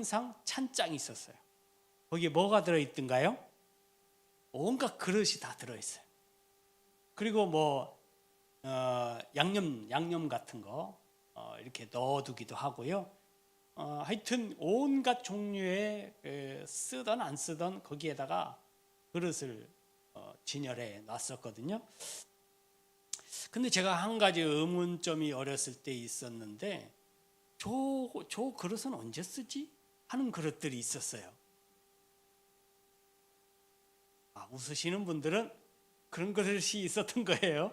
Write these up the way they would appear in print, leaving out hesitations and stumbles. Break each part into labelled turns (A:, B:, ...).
A: 항상 찬장이 있었어요. 거기에 뭐가 들어있던가요? 온갖 그릇이 다 들어있어요. 그리고 뭐 양념 같은 거 이렇게 넣어두기도 하고요. 하여튼 온갖 종류의 쓰던 안 쓰던 거기에다가 그릇을 진열해 놨었거든요. 근데 제가 한 가지 의문점이 어렸을 때 있었는데, 저 그릇은 언제 쓰지? 하는 그릇들이 있었어요. 웃으시는 분들은 그런 그릇이 있었던 거예요.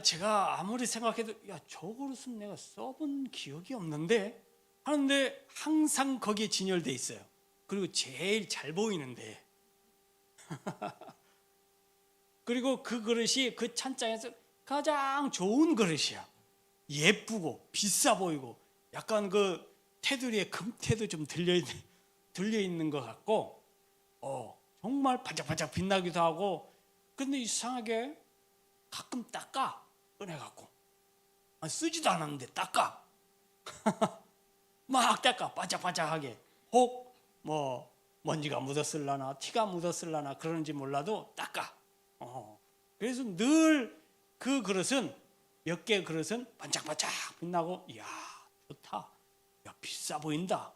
A: 제가 아무리 생각해도 저 그릇은 내가 써본 기억이 없는데 하는데 항상 거기에 진열돼 있어요. 그리고 제일 잘 보이는데 그리고 그 그릇이 그 찬장에서 가장 좋은 그릇이야. 예쁘고 비싸 보이고 약간 그 테두리에 금태도 좀 들려 있는 것 같고 정말 반짝반짝 빛나기도 하고. 근데 이상하게 가끔 닦아 꺼내갖고 쓰지도 않았는데 닦아 막 닦아 반짝반짝하게. 혹 뭐 먼지가 묻었을라나 티가 묻었을라나 그런지 몰라도 닦아. 그래서 늘 그 그릇은 몇 개의 그릇은 반짝반짝 빛나고 이야 좋다, 야 비싸 보인다.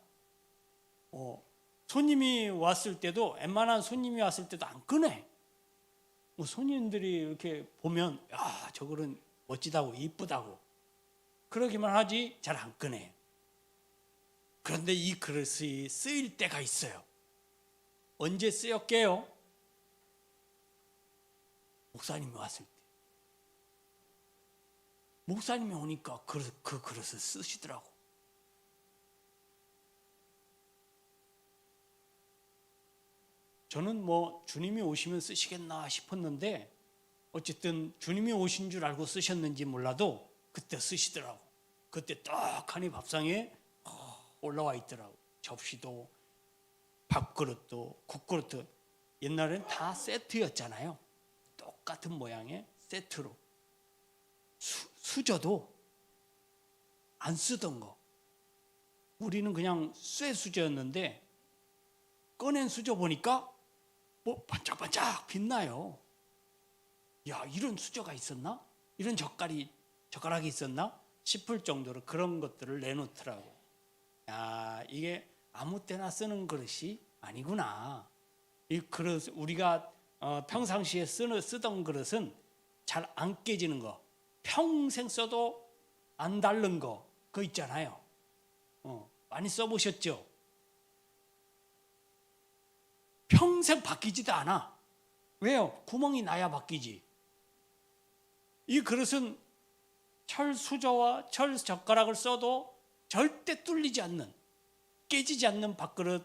A: 손님이 왔을 때도 웬만한 손님이 왔을 때도 안 꺼내. 손님들이 이렇게 보면 야 저 그릇 멋지다고 이쁘다고 그러기만 하지 잘 안 꺼내. 그런데 이 그릇이 쓰일 때가 있어요. 언제 쓰였게요? 목사님이 왔을 때. 목사님이 오니까 그 그릇을 쓰시더라고. 저는 뭐 주님이 오시면 쓰시겠나 싶었는데 어쨌든 주님이 오신 줄 알고 쓰셨는지 몰라도 그때 쓰시더라고. 그때 떡하니 밥상에 올라와 있더라고. 접시도 밥그릇도 국그릇도 옛날엔 다 세트였잖아요. 똑같은 모양의 세트로. 수저도 안 쓰던 거. 우리는 그냥 쇠 수저였는데 꺼낸 수저 보니까 뭐 반짝반짝 빛나요. 야 이런 수저가 있었나? 이런 젓가락이 있었나? 싶을 정도로 그런 것들을 내놓더라고. 야 이게 아무 때나 쓰는 그릇이 아니구나. 이 그릇 우리가 평상시에 쓰던 그릇은 잘 안 깨지는 거, 평생 써도 안 닳는 거, 그거 있잖아요. 많이 써보셨죠? 평생 바뀌지도 않아. 왜요? 구멍이 나야 바뀌지. 이 그릇은 철 수저와 철 젓가락을 써도 절대 뚫리지 않는, 깨지지 않는 밥그릇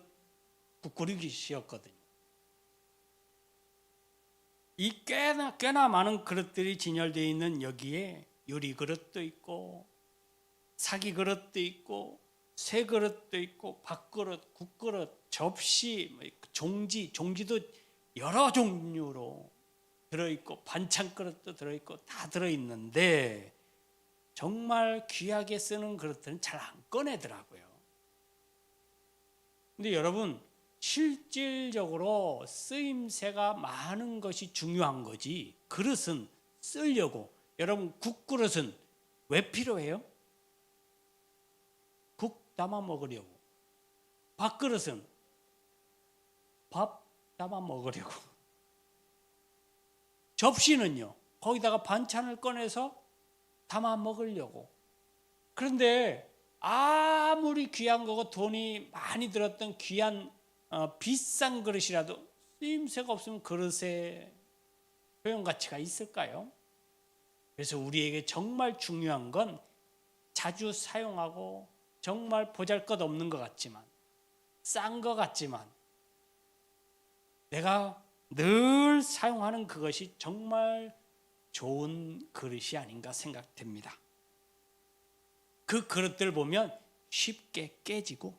A: 국그릇이었거든요. 이 꽤나 많은 그릇들이 진열되어 있는 여기에 유리 그릇도 있고 사기 그릇도 있고 쇠 그릇도 있고 밥그릇, 국그릇, 접시, 종지도 여러 종류로 들어있고 반찬 그릇도 들어있고 다 들어있는데 정말 귀하게 쓰는 그릇들은 잘 안 꺼내더라고요. 근데 여러분 실질적으로 쓰임새가 많은 것이 중요한 거지 그릇은 쓰려고. 여러분 국그릇은 왜 필요해요? 국 담아 먹으려고. 밥그릇은 밥 담아 먹으려고. 접시는요 거기다가 반찬을 꺼내서 담아 먹으려고. 그런데 아무리 귀한 거고 돈이 많이 들었던 귀한 비싼 그릇이라도 쓰임새가 없으면 그릇에 효용 가치가 있을까요? 그래서 우리에게 정말 중요한 건 자주 사용하고 정말 보잘것없는 것 같지만 싼 것 같지만 내가 늘 사용하는 그것이 정말 좋은 그릇이 아닌가 생각됩니다. 그 그릇들 보면 쉽게 깨지고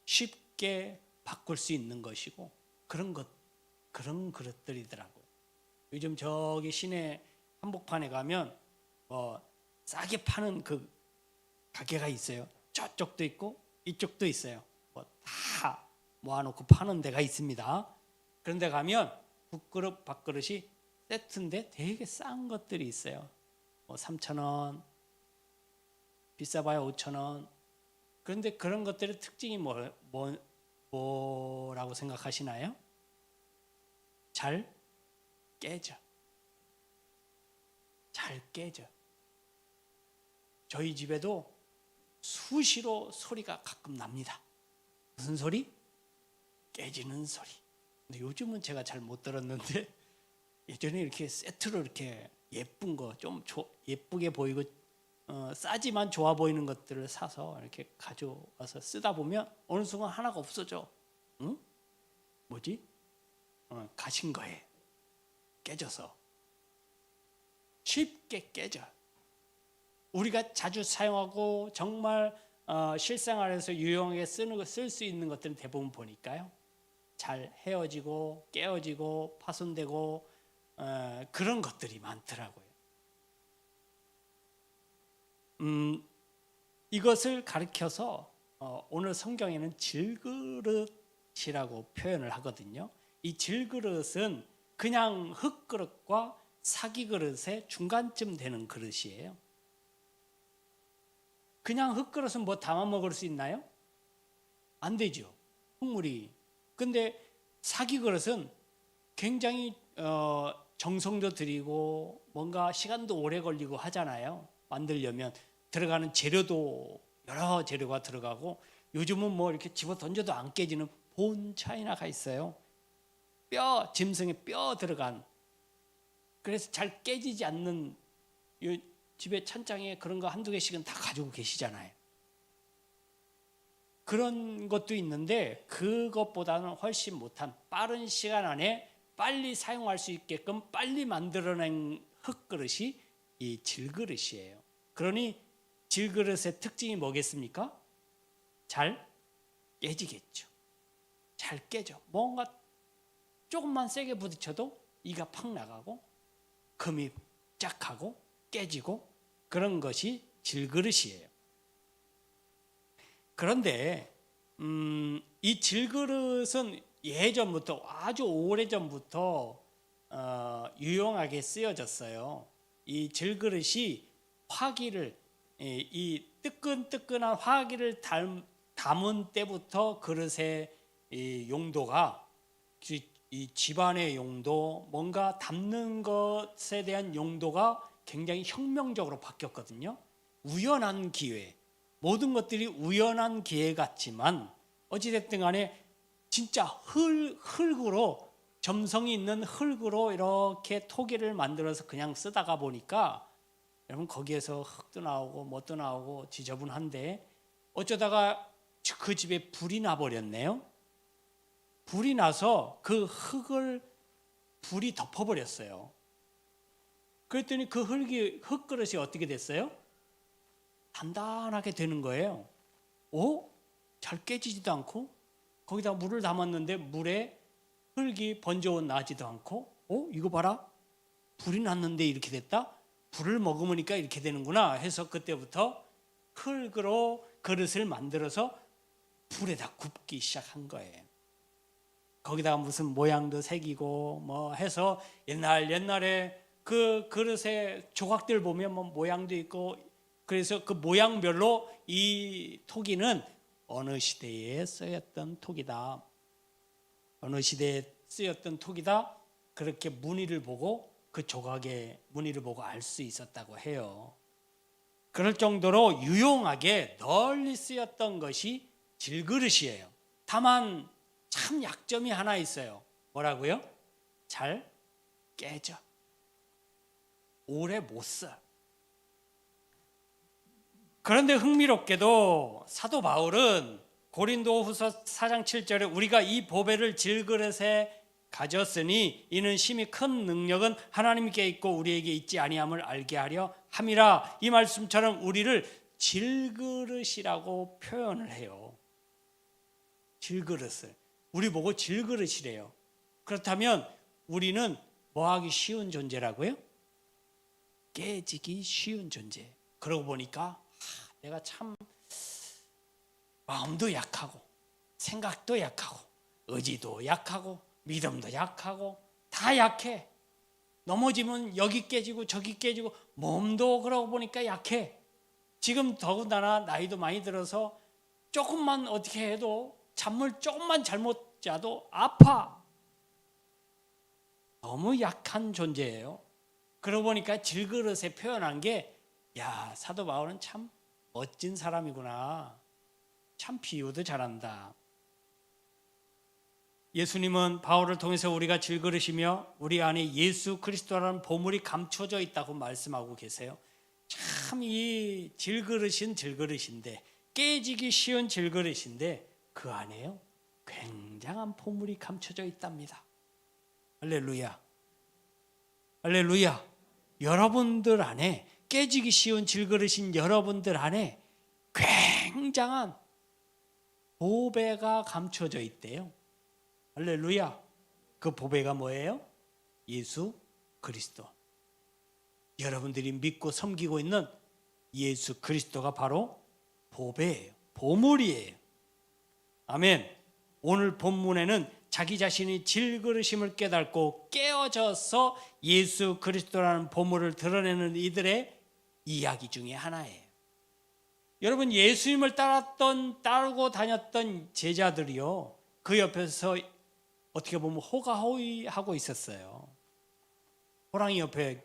A: 쉽게 바꿀 수 있는 것이고 그런 그릇들이더라고요. 요즘 저기 시내 한복판에 가면 싸게 파는 그 가게가 있어요. 저쪽도 있고 이쪽도 있어요. 뭐 다 모아놓고 파는 데가 있습니다. 그런데 가면 국그릇, 밥그릇이 세트인데 되게 싼 것들이 있어요. 뭐 3,000원, 비싸봐야 5,000원. 그런데 그런 것들의 특징이 뭐라고 생각하시나요? 잘 깨져. 잘 깨져. 저희 집에도 수시로 소리가 가끔 납니다. 무슨 소리? 깨지는 소리. 근데 요즘은 제가 잘 못 들었는데 예전에 이렇게 세트로 이렇게 예쁜 거 좀 예쁘게 보이고 싸지만 좋아 보이는 것들을 사서 이렇게 가져와서 쓰다 보면 어느 순간 하나가 없어져. 응? 뭐지? 가신 거에 깨져서 쉽게 깨져. 우리가 자주 사용하고 정말 실생활에서 유용하게 쓸 수 있는 것들은 대부분 보니까요. 잘 헤어지고 깨어지고 파손되고 그런 것들이 많더라고요. 이것을 가리켜서 오늘 성경에는 질그릇이라고 표현을 하거든요. 이 질그릇은 그냥 흙그릇과 사기그릇의 중간쯤 되는 그릇이에요. 그냥 흙그릇은 뭐 담아 먹을 수 있나요? 안 되죠. 흙물이. 근데 사기그릇은 굉장히 정성도 들이고 뭔가 시간도 오래 걸리고 하잖아요. 만들려면 들어가는 재료도 여러 재료가 들어가고 요즘은 뭐 이렇게 집어 던져도 안 깨지는 본 차이나가 있어요. 짐승의 뼈 들어간. 그래서 잘 깨지지 않는 집에 찬장에 그런 거 한두 개씩은 다 가지고 계시잖아요. 그런 것도 있는데 그것보다는 훨씬 못한 빠른 시간 안에 빨리 사용할 수 있게끔 빨리 만들어낸 흙그릇이 이 질그릇이에요. 그러니 질그릇의 특징이 뭐겠습니까? 잘 깨지겠죠. 잘 깨져. 뭔가 조금만 세게 부딪혀도 이가 팍 나가고 금이 쫙 하고 깨지고 그런 것이 질그릇이에요. 그런데 이 질그릇은 예전부터 아주 오래전부터 유용하게 쓰여졌어요. 이 질그릇이 화기를 이 뜨끈뜨끈한 화기를 담은 때부터 그릇의 용도가 이 집안의 용도, 뭔가 담는 것에 대한 용도가 굉장히 혁명적으로 바뀌었거든요. 우연한 기회, 모든 것들이 우연한 기회 같지만 어찌됐든 간에 진짜 흙으로 점성이 있는 흙으로 이렇게 토기를 만들어서 그냥 쓰다가 보니까 여러분 거기에서 흙도 나오고 뭣도 나오고 지저분한데 어쩌다가 그 집에 불이 나버렸네요. 불이 나서 그 흙을 불이 덮어버렸어요. 그랬더니 그 흙그릇이 어떻게 됐어요? 단단하게 되는 거예요. 잘 깨지지도 않고 거기다 물을 담았는데 물에 흙이 번져온 나지도 않고 이거 봐라, 불이 났는데 이렇게 됐다? 불을 머금으니까 이렇게 되는구나 해서 그때부터 흙으로 그릇을 만들어서 불에다 굽기 시작한 거예요. 거기다가 무슨 모양도 새기고 뭐 해서 옛날에 그 그릇의 조각들 보면 뭐 모양도 있고 그래서 그 모양별로 이 토기는 어느 시대에 쓰였던 토기다. 어느 시대에 쓰였던 토기다. 그렇게 무늬를 보고 그 조각의 무늬를 보고 알 수 있었다고 해요. 그럴 정도로 유용하게 널리 쓰였던 것이 질그릇이에요. 다만 참 약점이 하나 있어요. 뭐라고요? 잘 깨져. 오래 못 써. 그런데 흥미롭게도 사도 바울은 고린도후서 4장 7절에 우리가 이 보배를 질그릇에 가졌으니 이는 심히 큰 능력은 하나님께 있고 우리에게 있지 아니함을 알게 하려 함이라. 이 말씀처럼 우리를 질그릇이라고 표현을 해요. 질그릇을. 우리 보고 질그릇이래요. 그렇다면 우리는 뭐하기 쉬운 존재라고요? 깨지기 쉬운 존재. 그러고 보니까 내가 참 마음도 약하고 생각도 약하고 의지도 약하고 믿음도 약하고 다 약해. 넘어지면 여기 깨지고 저기 깨지고 몸도 그러고 보니까 약해. 지금 더군다나 나이도 많이 들어서 조금만 어떻게 해도 잠을 조금만 잘못 자도 아파. 너무 약한 존재예요. 그러고 보니까 질그릇에 표현한 게, 야, 사도 바울은 참 멋진 사람이구나. 참 비유도 잘한다. 예수님은 바울을 통해서 우리가 질그릇이며 우리 안에 예수 그리스도라는 보물이 감춰져 있다고 말씀하고 계세요. 참 이 질그릇인 질그릇인데, 깨지기 쉬운 질그릇인데 그 안에요 굉장한 보물이 감춰져 있답니다. 할렐루야. 할렐루야. 여러분들 안에, 깨지기 쉬운 질그릇인 여러분들 안에 굉장한 보배가 감춰져 있대요. 할렐루야. 그 보배가 뭐예요? 예수 그리스도. 여러분들이 믿고 섬기고 있는 예수 그리스도가 바로 보배예요. 보물이에요. 아멘. 오늘 본문에는 자기 자신이 질그릇임을 깨닫고 깨어져서 예수 그리스도라는 보물을 드러내는 이들의 이야기 중에 하나예요. 여러분, 예수님을 따르고 다녔던 제자들이요, 그 옆에서 어떻게 보면 호가호위하고 있었어요. 호랑이 옆에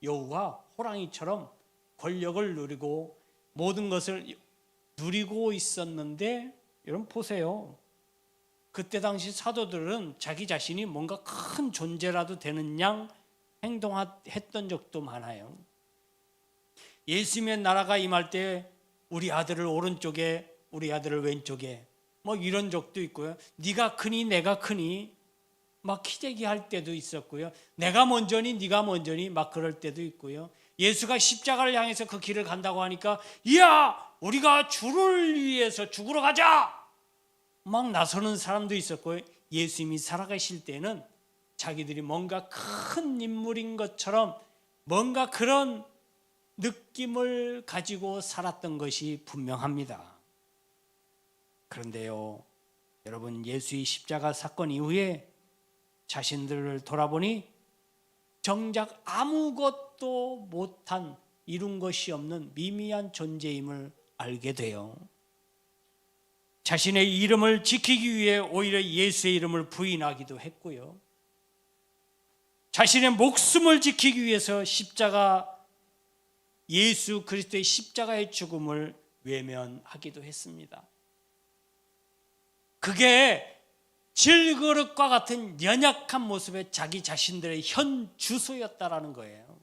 A: 여우가 호랑이처럼 권력을 누리고 모든 것을 누리고 있었는데, 여러분 보세요. 그때 당시 사도들은 자기 자신이 뭔가 큰 존재라도 되는 양 행동했던 적도 많아요. 예수님의 나라가 임할 때 우리 아들을 오른쪽에, 우리 아들을 왼쪽에, 뭐 이런 적도 있고요. 네가 크니 내가 크니 막 키재기 할 때도 있었고요. 내가 먼저니 네가 먼저니 막 그럴 때도 있고요. 예수가 십자가를 향해서 그 길을 간다고 하니까, 이야, 우리가 주를 위해서 죽으러 가자 막 나서는 사람도 있었고요. 예수님이 살아가실 때는 자기들이 뭔가 큰 인물인 것처럼 뭔가 그런 느낌을 가지고 살았던 것이 분명합니다. 그런데요, 여러분, 예수의 십자가 사건 이후에 자신들을 돌아보니 정작 아무것도 못한, 이룬 것이 없는 미미한 존재임을 알게 돼요. 자신의 이름을 지키기 위해 오히려 예수의 이름을 부인하기도 했고요. 자신의 목숨을 지키기 위해서 예수 그리스도의 십자가의 죽음을 외면하기도 했습니다. 그게 질그릇과 같은 연약한 모습의 자기 자신들의 현 주소였다라는 거예요.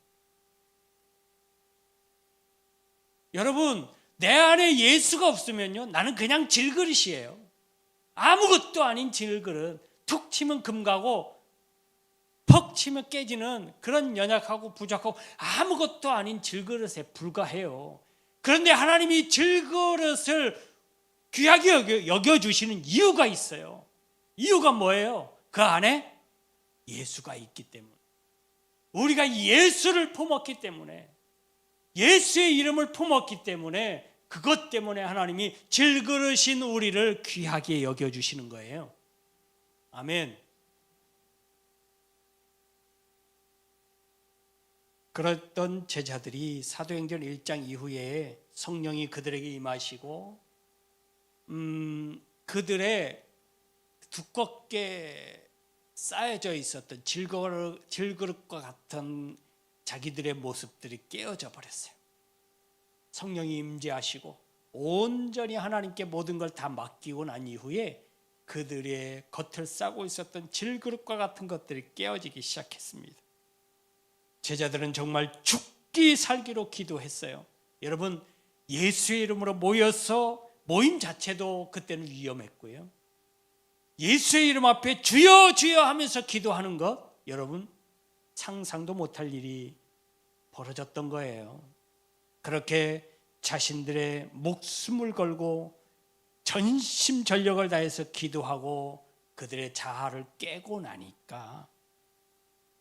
A: 여러분, 내 안에 예수가 없으면요, 나는 그냥 질그릇이에요. 아무것도 아닌 질그릇. 툭 치면 금 가고 퍽 치면 깨지는 그런 연약하고 부족하고 아무것도 아닌 질그릇에 불과해요. 그런데 하나님이 질그릇을 귀하게 여겨주시는 이유가 있어요. 이유가 뭐예요? 그 안에 예수가 있기 때문에, 우리가 예수를 품었기 때문에, 예수의 이름을 품었기 때문에, 그것 때문에 하나님이 질그릇인 우리를 귀하게 여겨주시는 거예요. 아멘. 그랬던 제자들이 사도행전 1장 이후에 성령이 그들에게 임하시고 그들의 두껍게 쌓여져 있었던 질그릇과 같은 자기들의 모습들이 깨어져 버렸어요. 성령이 임재하시고 온전히 하나님께 모든 걸 다 맡기고 난 이후에 그들의 겉을 싸고 있었던 질그릇과 같은 것들이 깨어지기 시작했습니다. 제자들은 정말 죽기 살기로 기도했어요. 여러분, 예수의 이름으로 모여서 모임 자체도 그때는 위험했고요. 예수의 이름 앞에 주여 주여 하면서 기도하는 것, 여러분 상상도 못할 일이 벌어졌던 거예요. 그렇게 자신들의 목숨을 걸고 전심전력을 다해서 기도하고 그들의 자아를 깨고 나니까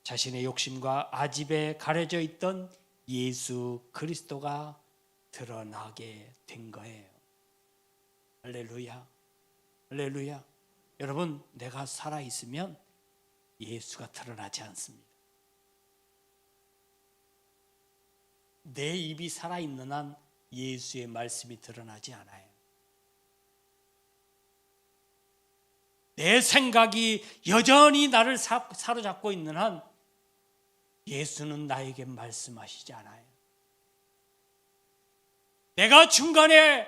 A: 자신의 욕심과 아집에 가려져 있던 예수 그리스도가 드러나게 된 거예요. 할렐루야. 할렐루야. 여러분, 내가 살아있으면 예수가 드러나지 않습니다. 내 입이 살아있는 한 예수의 말씀이 드러나지 않아요. 내 생각이 여전히 나를 사로잡고 있는 한 예수는 나에게 말씀하시지 않아요. 내가 중간에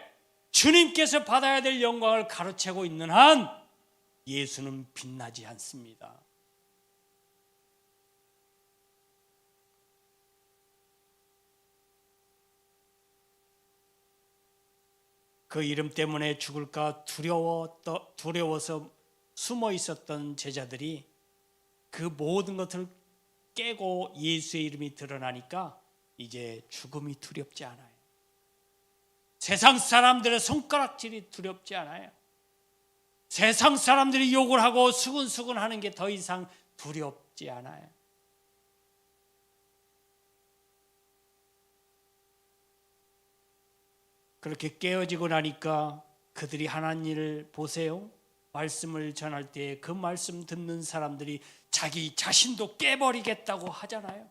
A: 주님께서 받아야 될 영광을 가로채고 있는 한 예수는 빛나지 않습니다. 그 이름 때문에 죽을까 두려워서 숨어 있었던 제자들이 그 모든 것을 깨고 예수의 이름이 드러나니까 이제 죽음이 두렵지 않아요. 세상 사람들의 손가락질이 두렵지 않아요. 세상 사람들이 욕을 하고 수근수근 하는 게 더 이상 두렵지 않아요. 그렇게 깨어지고 나니까 그들이 하는 일을 보세요. 말씀을 전할 때 그 말씀 듣는 사람들이 자기 자신도 깨버리겠다고 하잖아요.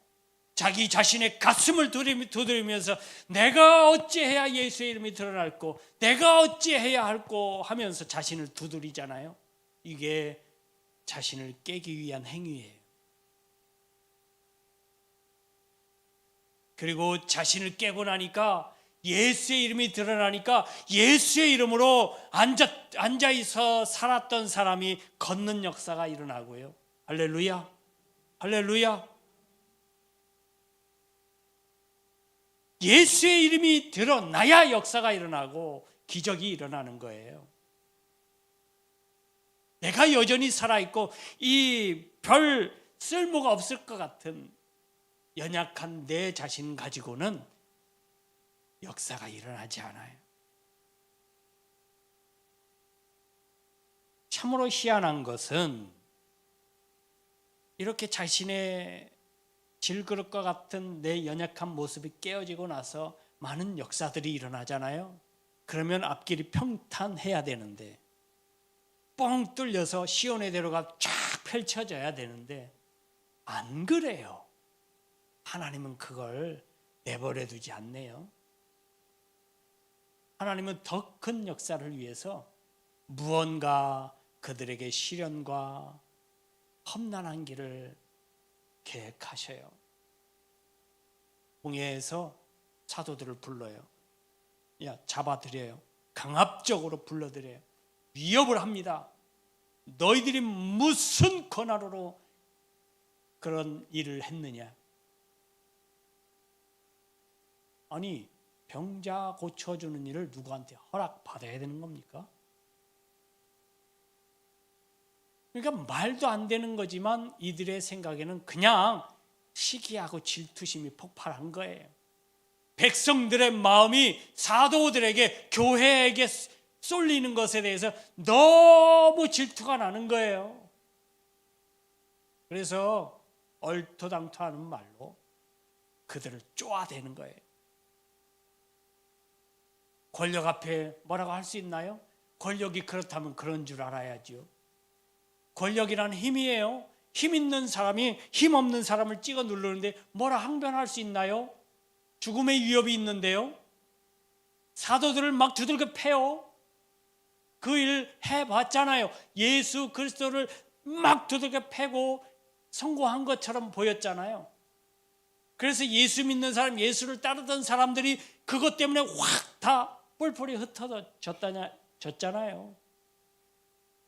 A: 자기 자신의 가슴을 두드리면서 내가 어찌해야 예수의 이름이 드러날고 내가 어찌해야 할꼬 하면서 자신을 두드리잖아요. 이게 자신을 깨기 위한 행위예요. 그리고 자신을 깨고 나니까 예수의 이름이 드러나니까 예수의 이름으로 앉아있어 살았던 사람이 걷는 역사가 일어나고요. 할렐루야, 할렐루야. 예수의 이름이 드러나야 역사가 일어나고 기적이 일어나는 거예요. 내가 여전히 살아있고 이 별 쓸모가 없을 것 같은 연약한 내 자신 가지고는 역사가 일어나지 않아요. 참으로 희한한 것은 이렇게 자신의 질그릇과 같은 내 연약한 모습이 깨어지고 나서 많은 역사들이 일어나잖아요. 그러면 앞길이 평탄해야 되는데 뻥 뚫려서 시온의 대로가 쫙 펼쳐져야 되는데 안 그래요. 하나님은 그걸 내버려 두지 않네요. 하나님은 더 큰 역사를 위해서 무언가 그들에게 시련과 험난한 길을 계획하셔요. 홍해에서 사도들을 불러요. 잡아들여요. 강압적으로 불러들여요. 위협을 합니다. 너희들이 무슨 권한으로 그런 일을 했느냐? 아니, 병자 고쳐주는 일을 누구한테 허락받아야 되는 겁니까? 그러니까 말도 안 되는 거지만 이들의 생각에는 그냥 시기하고 질투심이 폭발한 거예요. 백성들의 마음이 사도들에게, 교회에게 쏠리는 것에 대해서 너무 질투가 나는 거예요. 그래서 얼토당토하는 말로 그들을 쪼아대는 거예요. 권력 앞에 뭐라고 할 수 있나요? 권력이 그렇다면 그런 줄 알아야죠. 권력이란 힘이에요. 힘 있는 사람이 힘 없는 사람을 찍어 누르는데 뭐라 항변할 수 있나요? 죽음의 위협이 있는데요. 사도들을 막 두들겨 패요. 그 일 해봤잖아요. 예수 그리스도를 막 두들겨 패고 성공한 것처럼 보였잖아요. 그래서 예수 믿는 사람, 예수를 따르던 사람들이 그것 때문에 확 다 뿔뿔이 흩어졌잖아요.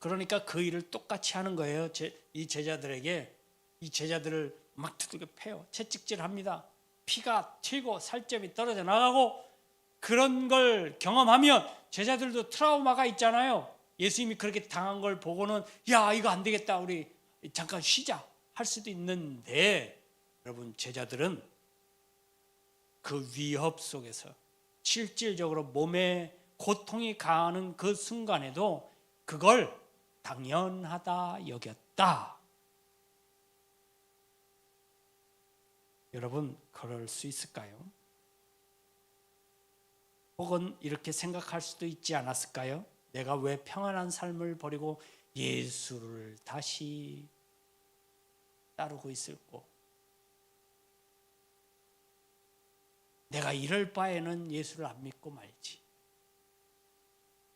A: 그러니까 그 일을 똑같이 하는 거예요. 이 제자들에게. 이 제자들을 막 두들겨 패요. 채찍질합니다. 피가 튀고 살점이 떨어져 나가고 그런 걸 경험하면 제자들도 트라우마가 있잖아요. 예수님이 그렇게 당한 걸 보고는 야, 이거 안 되겠다, 우리 잠깐 쉬자 할 수도 있는데, 여러분, 제자들은 그 위협 속에서 실질적으로 몸에 고통이 가하는 그 순간에도 그걸 당연하다 여겼다. 여러분, 그럴 수 있을까요? 혹은 이렇게 생각할 수도 있지 않았을까요? 내가 왜 평안한 삶을 버리고 예수를 다시 따르고 있을꼬? 내가 이럴 바에는 예수를 안 믿고 말지.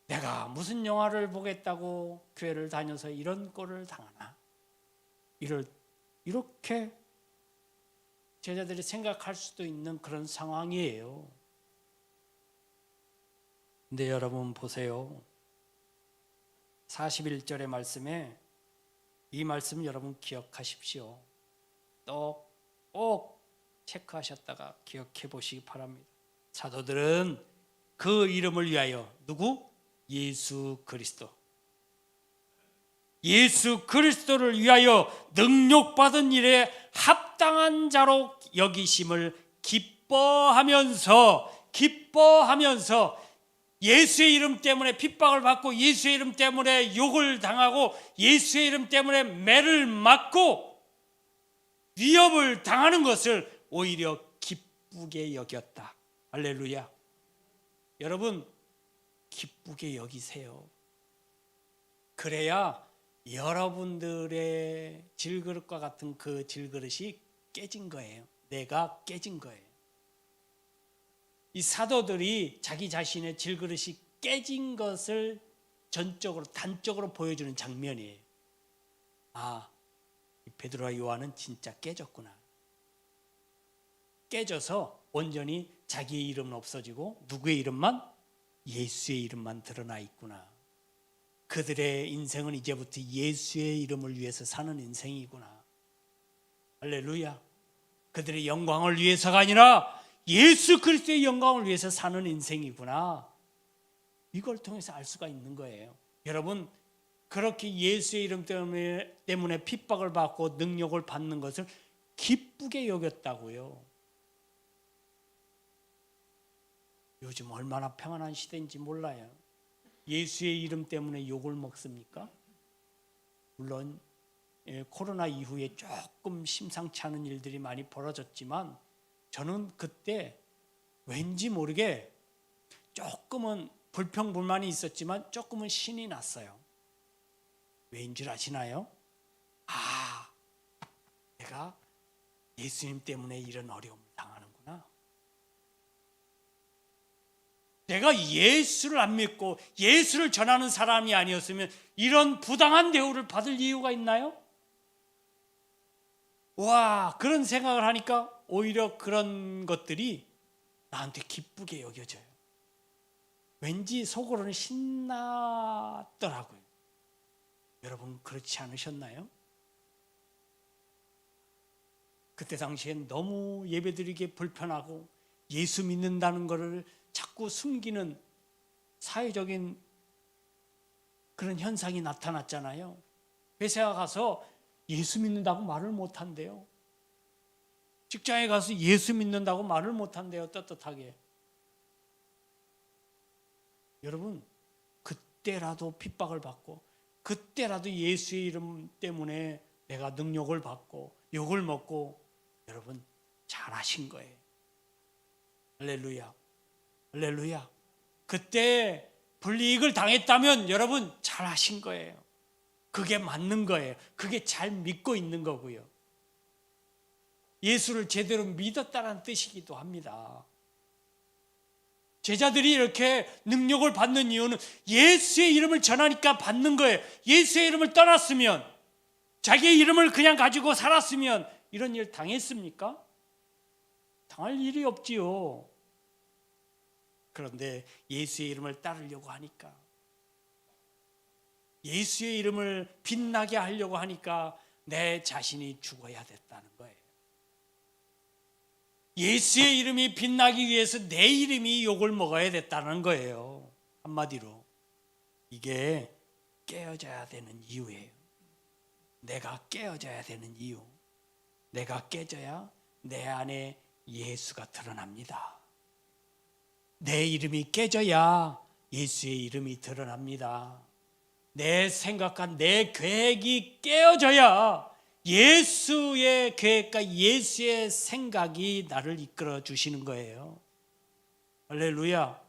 A: 내가 무슨 영화를 보겠다고 교회를 다녀서 이런 꼴을 당하나? 이렇게 제자들이 생각할 수도 있는 그런 상황이에요. 근데 여러분 보세요. 41절의 말씀에 이 말씀 여러분 기억하십시오. 또 꼭 체크하셨다가 기억해 보시기 바랍니다. 사도들은 그 이름을 위하여 누구? 예수 그리스도. 예수 그리스도를 위하여 능력받은 일에 합당한 자로 여기심을 기뻐하면서 예수의 이름 때문에 핍박을 받고 예수의 이름 때문에 욕을 당하고 예수의 이름 때문에 매를 맞고 위협을 당하는 것을 오히려 기쁘게 여겼다. 할렐루야. 여러분 기쁘게 여기세요. 그래야 여러분들의 질그릇과 같은 그 질그릇이 깨진 거예요. 내가 깨진 거예요. 이 사도들이 자기 자신의 질그릇이 깨진 것을 단적으로 보여주는 장면이에요. 아, 베드로와 요한은 진짜 깨졌구나. 깨져서 온전히 자기의 이름은 없어지고 누구의 이름만? 예수의 이름만 드러나 있구나. 그들의 인생은 이제부터 예수의 이름을 위해서 사는 인생이구나. 할렐루야. 그들의 영광을 위해서가 아니라 예수 그리스도의 영광을 위해서 사는 인생이구나. 이걸 통해서 알 수가 있는 거예요. 여러분 그렇게 예수의 이름 때문에 핍박을 받고 능력을 받는 것을 기쁘게 여겼다고요. 요즘 얼마나 평안한 시대인지 몰라요. 예수의 이름 때문에 욕을 먹습니까? 물론 코로나 이후에 조금 심상치 않은 일들이 많이 벌어졌지만 저는 그때 왠지 모르게 조금은 불평불만이 있었지만 조금은 신이 났어요. 왜인 줄 아시나요? 아, 내가 예수님 때문에 이런 어려움을 당하는구나. 내가 예수를 안 믿고 예수를 전하는 사람이 아니었으면 이런 부당한 대우를 받을 이유가 있나요? 와, 그런 생각을 하니까 오히려 그런 것들이 나한테 기쁘게 여겨져요. 왠지 속으로는 신났더라고요. 여러분 그렇지 않으셨나요? 그때 당시엔 너무 예배드리기 불편하고 예수 믿는다는 것을 자꾸 숨기는 사회적인 그런 현상이 나타났잖아요. 회사에 가서 예수 믿는다고 말을 못한대요. 직장에 가서 예수 믿는다고 말을 못한대요. 떳떳하게. 여러분 그때라도 핍박을 받고 그때라도 예수의 이름 때문에 내가 능력을 받고 욕을 먹고 여러분 잘하신 거예요. 할렐루야. 할렐루야. 그때 불이익을 당했다면 여러분 잘하신 거예요. 그게 맞는 거예요. 그게 잘 믿고 있는 거고요. 예수를 제대로 믿었다는 뜻이기도 합니다. 제자들이 이렇게 능력을 받는 이유는 예수의 이름을 전하니까 받는 거예요. 예수의 이름을 떠났으면, 자기의 이름을 그냥 가지고 살았으면 이런 일 당했습니까? 당할 일이 없지요. 그런데 예수의 이름을 따르려고 하니까, 예수의 이름을 빛나게 하려고 하니까 내 자신이 죽어야 됐다는 거예요. 예수의 이름이 빛나기 위해서 내 이름이 욕을 먹어야 됐다는 거예요. 한마디로 이게 깨어져야 되는 이유예요. 내가 깨어져야 되는 이유. 내가 깨져야 내 안에 예수가 드러납니다. 내 이름이 깨져야 예수의 이름이 드러납니다. 내 생각과 내 계획이 깨어져야 예수의 계획과 예수의 생각이 나를 이끌어 주시는 거예요. 할렐루야.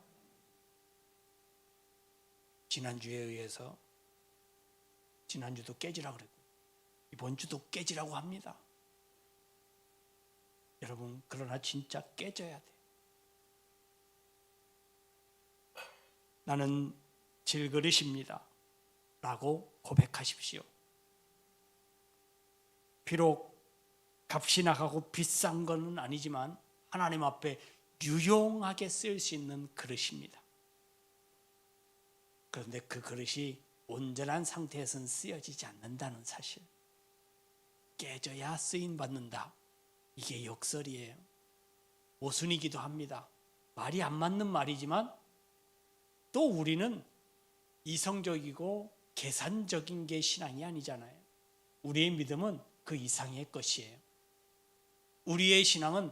A: 지난주에 의해서 지난주도 깨지라고 그랬고 이번 주도 깨지라고 합니다. 여러분, 그러나 진짜 깨져야 돼. 나는 질그릇입니다 라고 고백하십시오. 비록 값이 나가고 비싼 건 아니지만 하나님 앞에 유용하게 쓸 수 있는 그릇입니다. 그런데 그 그릇이 온전한 상태에서는 쓰여지지 않는다는 사실, 깨져야 쓰임받는다, 이게 역설이에요. 모순이기도 합니다. 말이 안 맞는 말이지만 또 우리는 이성적이고 계산적인 게 신앙이 아니잖아요. 우리의 믿음은 그 이상의 것이에요. 우리의 신앙은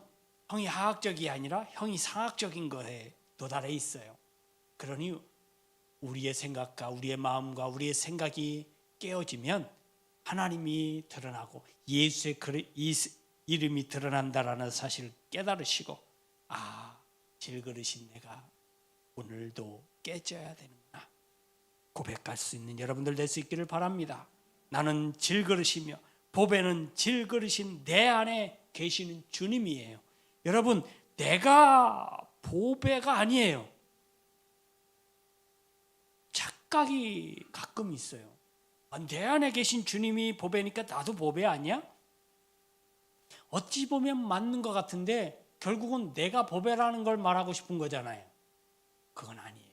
A: 형이하학적이 아니라 형이상학적인 거에 도달해 있어요. 그러니 우리의 생각과 우리의 마음과 우리의 생각이 깨어지면 하나님이 드러나고 예수의 이름이 드러난다라는 사실을 깨달으시고, 아, 질그릇인 내가 오늘도 깨져야 되는구나 고백할 수 있는 여러분들 될 수 있기를 바랍니다. 나는 질그릇이며 보배는 질그릇인 내 안에 계시는 주님이에요. 여러분, 내가 보배가 아니에요. 착각이 가끔 있어요. 내 안에 계신 주님이 보배니까 나도 보배 아니야? 어찌 보면 맞는 것 같은데 결국은 내가 보배라는 걸 말하고 싶은 거잖아요. 그건 아니에요.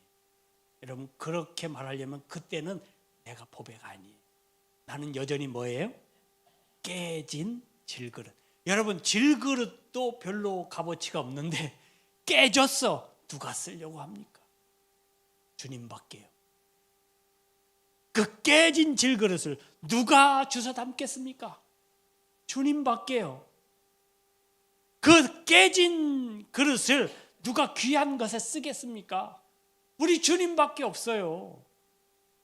A: 여러분, 그렇게 말하려면 그때는 내가 보배가 아니에요. 나는 여전히 뭐예요? 깨진 질그릇. 여러분, 질그릇도 별로 값어치가 없는데 깨졌어. 누가 쓰려고 합니까? 주님밖에요. 그 깨진 질그릇을 누가 주워 담겠습니까? 주님밖에요. 그 깨진 그릇을 누가 귀한 것에 쓰겠습니까? 우리 주님밖에 없어요.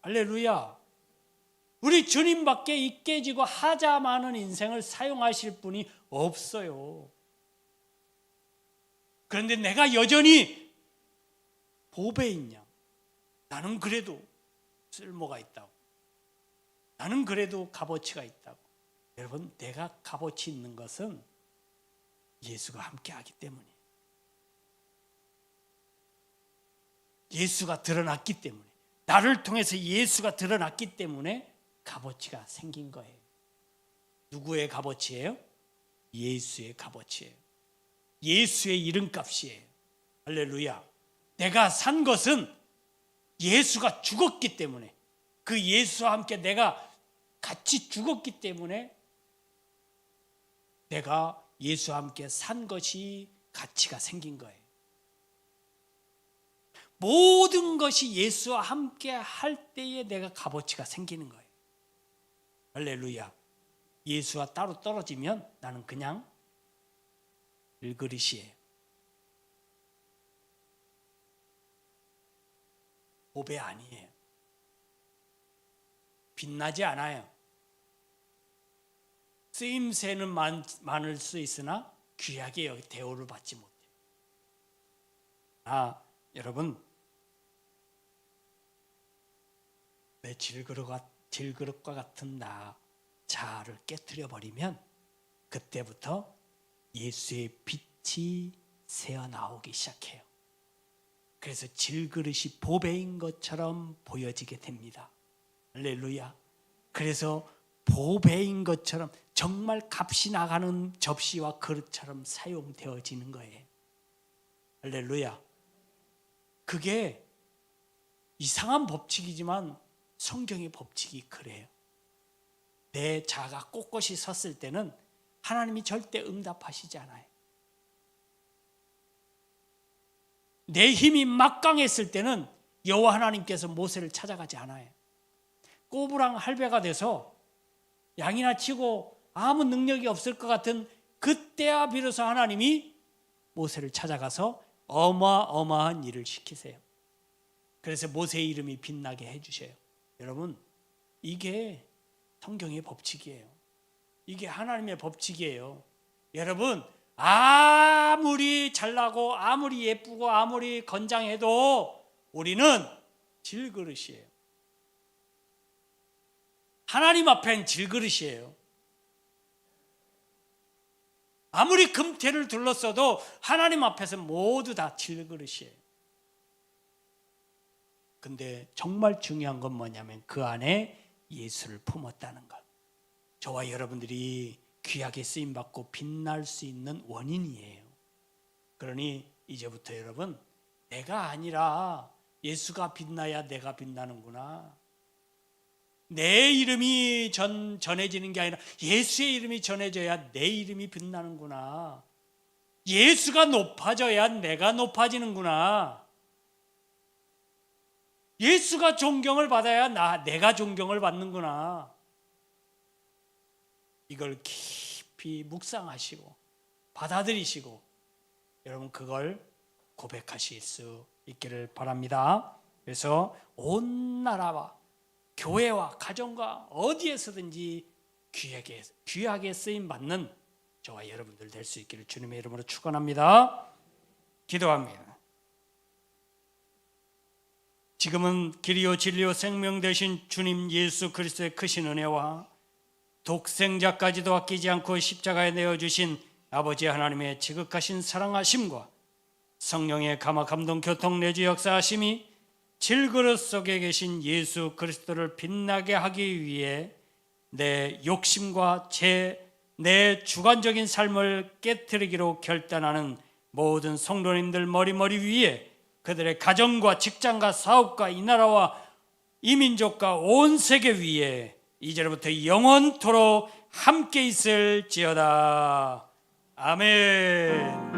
A: 할렐루야. 우리 주님밖에 이 깨지고 하자 많은 인생을 사용하실 분이 없어요. 그런데 내가 여전히 보배인 양, 나는 그래도 쓸모가 있다고, 나는 그래도 값어치가 있다고. 여러분, 내가 값어치 있는 것은 예수가 함께하기 때문이에요. 예수가 드러났기 때문에, 나를 통해서 예수가 드러났기 때문에 값어치가 생긴 거예요. 누구의 값어치예요? 예수의 값어치예요. 예수의 이름값이에요. 할렐루야. 내가 산 것은 예수가 죽었기 때문에, 그 예수와 함께 내가 같이 죽었기 때문에 내가 예수와 함께 산 것이 가치가 생긴 거예요. 모든 것이 예수와 함께 할 때에 내가 값어치가 생기는 거예요. 할렐루야. 예수와 따로 떨어지면 나는 그냥 일그릇이에요. 보배 아니에요. 빛나지 않아요. 쓰임새는 많을 수 있으나 귀하게 대우를 받지 못해요. 여러분, 내 질그릇과 같은 나 자아를 깨트려 버리면 그때부터 예수의 빛이 새어 나오기 시작해요. 그래서 질그릇이 보배인 것처럼 보여지게 됩니다. 할렐루야. 그래서 보배인 것처럼 정말 값이 나가는 접시와 그릇처럼 사용되어지는 거예요. 할렐루야. 그게 이상한 법칙이지만 성경의 법칙이 그래요. 내 자가 꼿꼿이 섰을 때는 하나님이 절대 응답하시지 않아요. 내 힘이 막강했을 때는 여호와 하나님께서 모세를 찾아가지 않아요. 꼬부랑 할배가 돼서 양이나 치고 아무 능력이 없을 것 같은 그때야 비로소 하나님이 모세를 찾아가서 어마어마한 일을 시키세요. 그래서 모세의 이름이 빛나게 해주셔요. 여러분, 이게 성경의 법칙이에요. 이게 하나님의 법칙이에요. 여러분, 아무리 잘나고 아무리 예쁘고 아무리 건장해도 우리는 질그릇이에요. 하나님 앞엔 질그릇이에요. 아무리 금태를 둘렀어도 하나님 앞에서 모두 다 질그릇이에요. 근데 정말 중요한 건 뭐냐면 그 안에 예수를 품었다는 것. 저와 여러분들이 귀하게 쓰임받고 빛날 수 있는 원인이에요. 그러니 이제부터 여러분, 내가 아니라 예수가 빛나야 내가 빛나는구나. 내 이름이 전해지는 게 아니라 예수의 이름이 전해져야 내 이름이 빛나는구나. 예수가 높아져야 내가 높아지는구나. 예수가 존경을 받아야 내가 존경을 받는구나. 이걸 깊이 묵상하시고 받아들이시고 여러분 그걸 고백하실 수 있기를 바랍니다. 그래서 온 나라와 교회와 가정과 어디에서든지 귀하게 쓰임받는 저와 여러분들 될 수 있기를 주님의 이름으로 축원합니다. 기도합니다. 지금은 길이요 진리요 생명 되신 주님 예수 그리스도의 크신 은혜와 독생자까지도 아끼지 않고 십자가에 내어주신 아버지 하나님의 지극하신 사랑하심과 성령의 감화 감동 교통 내주 역사하심이 질그릇 속에 계신 예수 그리스도를 빛나게 하기 위해 내 욕심과 내 주관적인 삶을 깨트리기로 결단하는 모든 성도님들 머리 위에 그들의 가정과 직장과 사업과 이 나라와 이 민족과 온 세계 위에 이제부터 영원토록 함께 있을지어다. 아멘.